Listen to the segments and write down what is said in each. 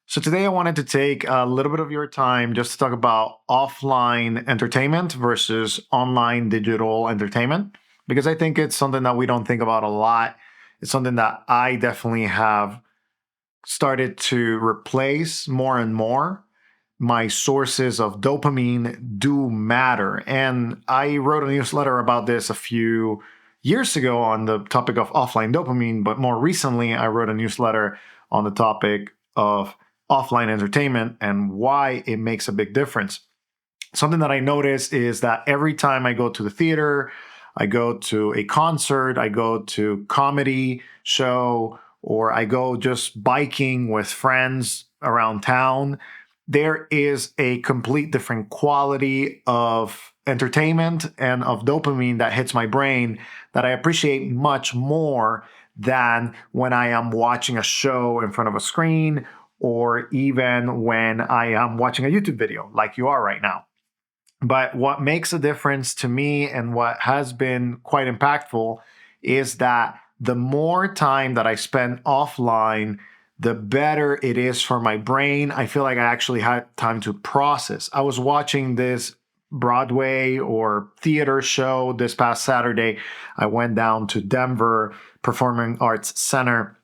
So today I wanted to take a little bit of your time just to talk about offline entertainment versus online digital entertainment, because I think it's something that we don't think about a lot. It's something that I definitely have started to replace more and more. My sources of dopamine do matter. And I wrote a newsletter about this a few years ago on the topic of offline dopamine, but more recently, I wrote a newsletter on the topic of offline entertainment and why it makes a big difference. Something that I notice is that every time I go to the theater, I go to a concert, I go to comedy show, or I go just biking with friends around town, there is a complete different quality of entertainment and of dopamine that hits my brain that I appreciate much more than when I am watching a show in front of a screen or even when I am watching a YouTube video like you are right now. But what makes a difference to me and what has been quite impactful is that the more time that I spend offline, the better it is for my brain. I feel like I actually had time to process. I was watching this Broadway or theater show this past Saturday. I went down to Denver Performing Arts Center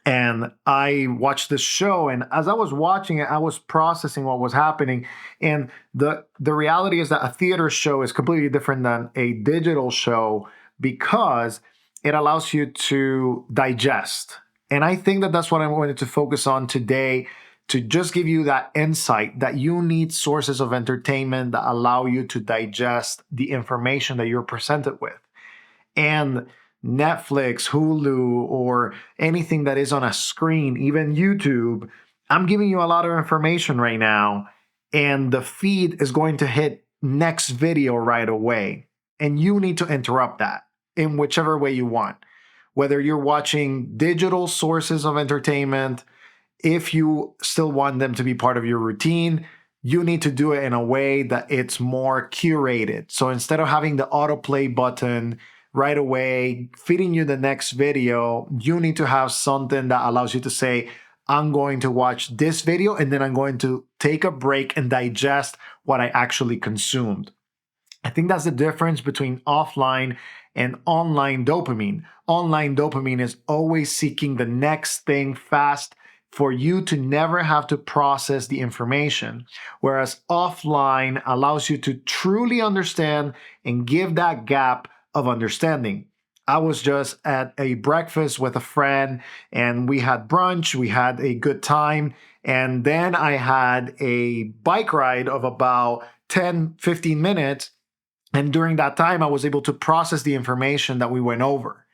and I watched this show, and as I was watching it, I was processing what was happening. And the reality is that a theater show is completely different than a digital show because it allows you to digest. And I think that that's what I wanted to focus on today, to just give you that insight that you need sources of entertainment that allow you to digest the information that you're presented with. And Netflix, Hulu, or anything that is on a screen, even YouTube, I'm giving you a lot of information right now, and the feed is going to hit next video right away. And you need to interrupt that in whichever way you want. Whether you're watching digital sources of entertainment, if you still want them to be part of your routine, you need to do it in a way that it's more curated. So instead of having the autoplay button right away, feeding you the next video, you need to have something that allows you to say, I'm going to watch this video and then I'm going to take a break and digest what I actually consumed. I think that's the difference between offline and online dopamine. Online dopamine is always seeking the next thing fast for you to never have to process the information, whereas offline allows you to truly understand and give that gap of understanding. I was just at a breakfast with a friend and we had brunch, we had a good time, and then I had a bike ride of about 10-15 minutes. And during that time, I was able to process the information that we went over.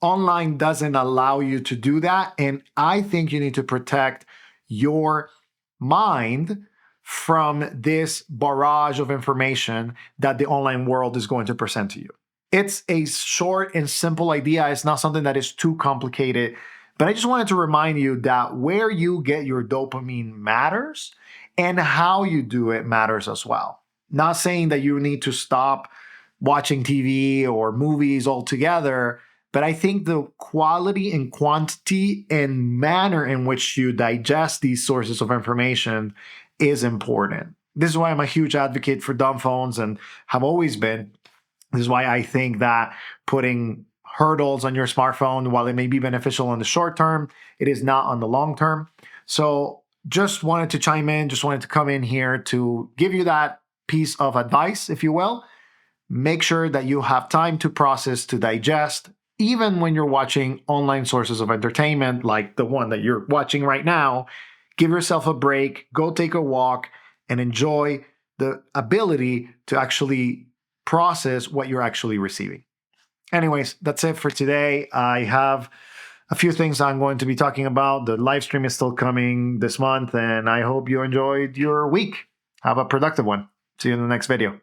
Online doesn't allow you to do that. And I think you need to protect your mind from this barrage of information that the online world is going to present to you. It's a short and simple idea. It's not something that is too complicated. But I just wanted to remind you that where you get your dopamine matters and how you do it matters as well. Not saying that you need to stop watching TV or movies altogether, but I think the quality and quantity and manner in which you digest these sources of information is important. This is why I'm a huge advocate for dumb phones and have always been. This is why I think that putting hurdles on your smartphone, while it may be beneficial in the short term, it is not on the long term. So just wanted to chime in, just wanted to come in here to give you that piece of advice, if you will. Make sure that you have time to process, to digest, even when you're watching online sources of entertainment like the one that you're watching right now. Give yourself a break, go take a walk, and enjoy the ability to actually process what you're actually receiving. Anyways, that's it for today. I have a few things I'm going to be talking about. The live stream is still coming this month, and I hope you enjoyed your week. Have a productive one. See you in the next video.